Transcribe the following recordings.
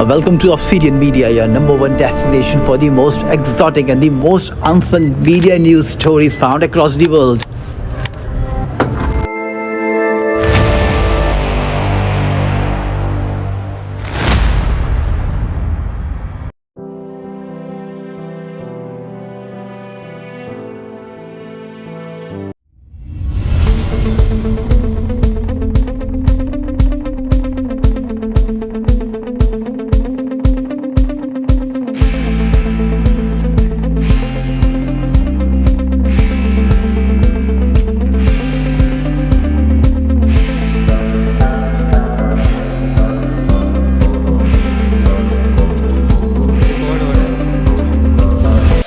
Welcome to Obsidian Media, your number one destination for the most exotic and the most unsung media news stories found across the world.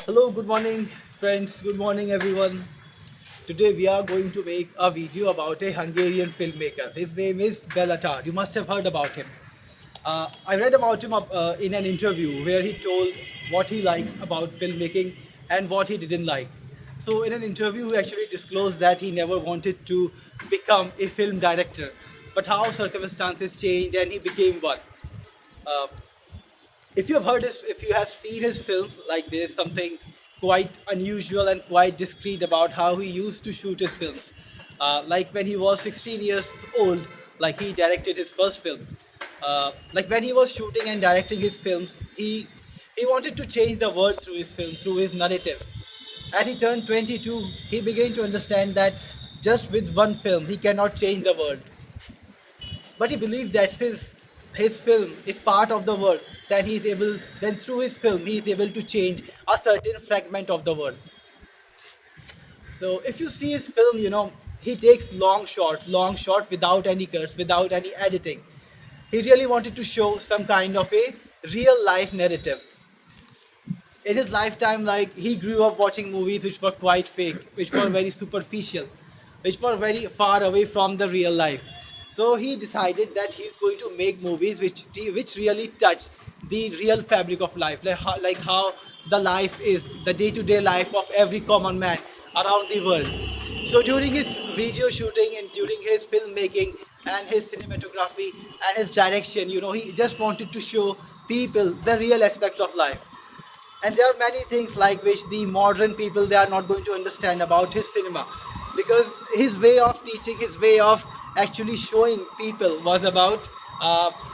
Hello, good morning, friends. Good morning, everyone. Today we are going to make a video about a Hungarian filmmaker. His name is Béla Tarr. You must have heard about him. I read about him in an interview where he told what he likes about filmmaking and what he didn't like. So, in an interview, he actually disclosed that he never wanted to become a film director, but how circumstances changed and he became one. Uh, if you have seen his films, like there's something quite unusual and quite discreet about how he used to shoot his films. Like when he was 16 years old, like he directed his first film. Like when he was shooting and directing his films, he wanted to change the world through his film, through his narratives. As he turned 22, he began to understand that just with one film he cannot change the world, but he believed that since his film is part of the world, then through his film he is able to change a certain fragment of the world. So if you see his film, he takes long shot without any cuts, without any editing. He really wanted to show some kind of a real life narrative. In his lifetime, like he grew up watching movies which were quite fake, which were very superficial, which were very far away from the real life. So he decided that he's going to make movies which really touch the real fabric of life, like how the life is, the day-to-day life of every common man around the world. So during his video shooting and during his filmmaking and his cinematography and his direction, he just wanted to show people the real aspects of life. And there are many things like which the modern people, they are not going to understand about his cinema, because his way of teaching, his way of actually showing people was about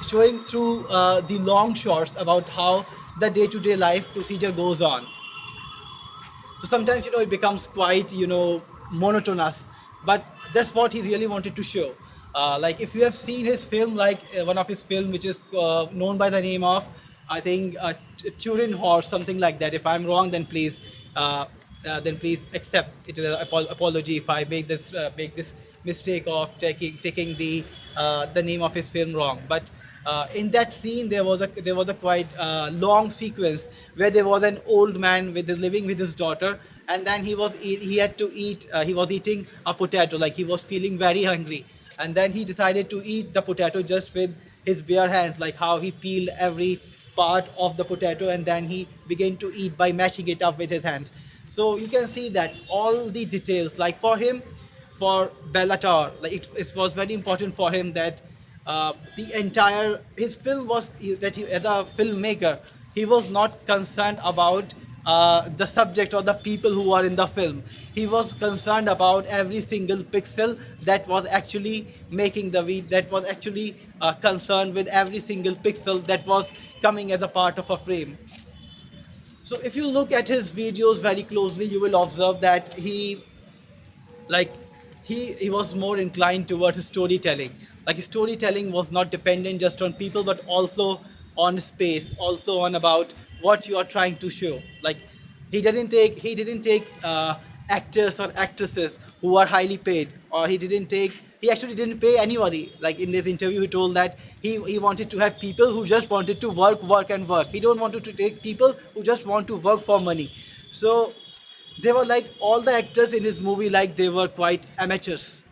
showing through the long shots about how the day-to-day life procedure goes on. So sometimes it becomes quite monotonous, but that's what he really wanted to show. Like if you have seen his film, like one of his film which is known by the name of, I think, Turin Horse, something like that. If I'm wrong, then please accept it as an apology if I make this mistake of taking the name of his film wrong. But in that scene, there was a quite long sequence where there was an old man living with his daughter, and then he had to eat. He was eating a potato, like he was feeling very hungry, and then he decided to eat the potato just with his bare hands, like how he peeled every part of the potato and then he began to eat by mashing it up with his hands. So you can see that all the details, like for him, for Béla Tarr, like it was very important for him that the entire his film was that he, as a filmmaker, he was not concerned about the subject or the people who are in the film. He was concerned about every single pixel that was actually making the video, that was actually concerned with every single pixel that was coming as a part of a frame. So if you look at his videos very closely, you will observe that like he was more inclined towards storytelling. Like his storytelling was not dependent just on people, but also on space, also on about what you are trying to show. Like he didn't take actors or actresses who are highly paid, or he actually didn't pay anybody. Like in this interview he told that he wanted to have people who just wanted to work and work. He don't wanted to take people who just want to work for money. So they were like all the actors in his movie, like they were quite amateurs.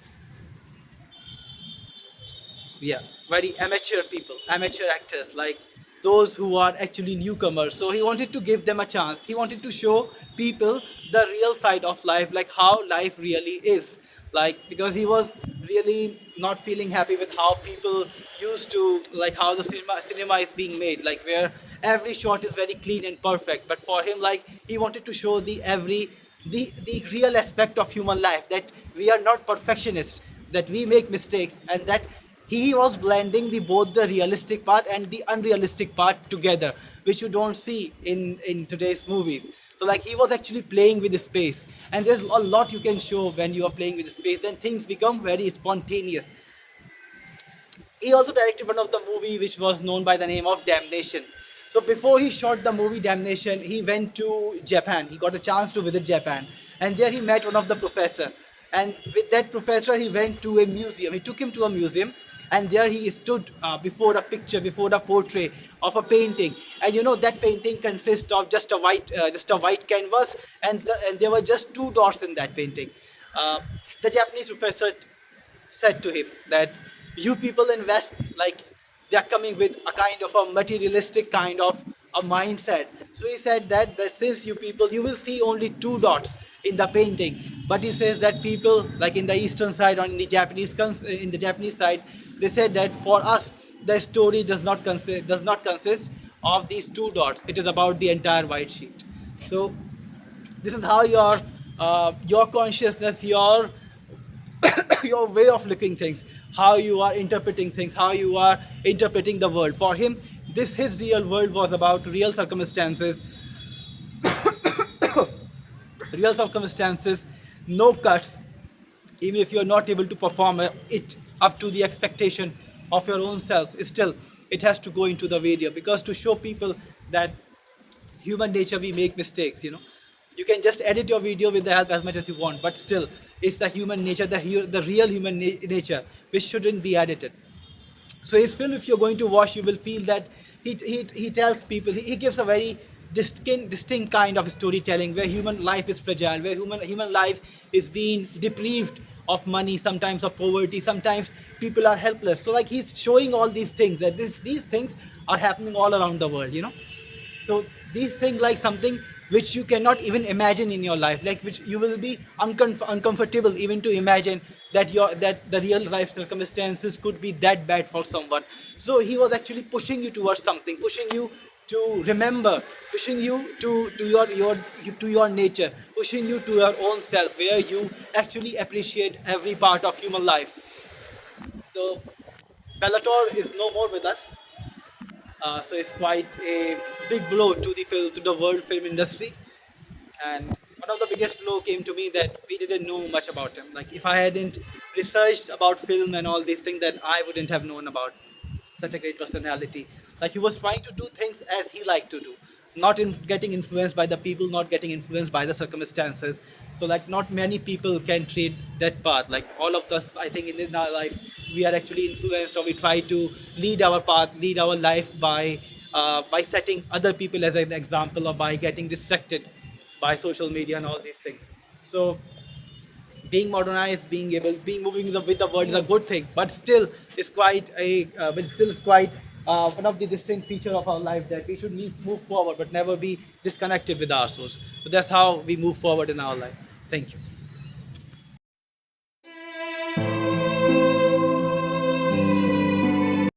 Yeah, very amateur people, amateur actors, like those who are actually newcomers. So he wanted to give them a chance. He wanted to show people the real side of life, like how life really is. like because he was really not feeling happy with how people used to, like how the cinema is being made, like where every shot is very clean and perfect. But for him, like he wanted to show the real aspect of human life, that we are not perfectionists, that we make mistakes, and that he was blending both the realistic part and the unrealistic part together, which you don't see in today's movies. So like he was actually playing with the space, and there's a lot you can show when you are playing with the space. Then things become very spontaneous. He also directed one of the movie which was known by the name of Damnation. So before he shot the movie Damnation, he went to Japan. He got a chance to visit Japan, and there he met one of the professor. And with that professor, he went to a museum. He took him to a museum, and there he stood before a picture, before a portrait of a painting. And you know that painting consists of just a white canvas, and there were just two dots in that painting. The Japanese professor said to him that you people invest like they're coming with a kind of a materialistic kind of a mindset. So he said that since you people, you will see only two dots in the painting, but he says that people like in the eastern side or in the Japanese side, they said that for us the story does not consist of these two dots. It is about the entire white sheet. So this is how your consciousness, your way of looking things, how you are interpreting things, how you are interpreting the world. For him, this his real world was about real circumstances, no cuts. Even if you are not able to perform it up to the expectation of your own self, still it has to go into the video, because to show people that human nature, we make mistakes, you can just edit your video with the help as much as you want, but still it's the human nature, the real human nature which shouldn't be edited. So his film, if you're going to watch, you will feel that he tells people, he gives a very distinct kind of storytelling, where human life is fragile, where human life is being deprived of money, sometimes of poverty, sometimes people are helpless. So like he's showing all these things, that these things are happening all around the world, so these things, like something which you cannot even imagine in your life, like which you will be uncomfortable even to imagine that the real life circumstances could be that bad for someone. So he was actually pushing you towards something, pushing you to remember, pushing you to your nature, pushing you to your own self, where you actually appreciate every part of human life. So Béla Tarr is no more with us. So it's quite a big blow to the world film industry. And one of the biggest blow came to me that we didn't know much about him. Like if I hadn't researched about film and all these things, then I wouldn't have known about such a great personality. Like he was trying to do things as he liked to do, not in getting influenced by the people, not getting influenced by the circumstances. So like not many people can trade that path. Like all of us, I think in our life, we are actually influenced, or we try to lead our path, lead our life by setting other people as an example, or by getting distracted by social media and all these things. So being modernized, being moving with the world is a good thing, but still it's quite one of the distinct feature of our life, that we should move forward, but never be disconnected with our source. So that's how we move forward in our life. Thank you.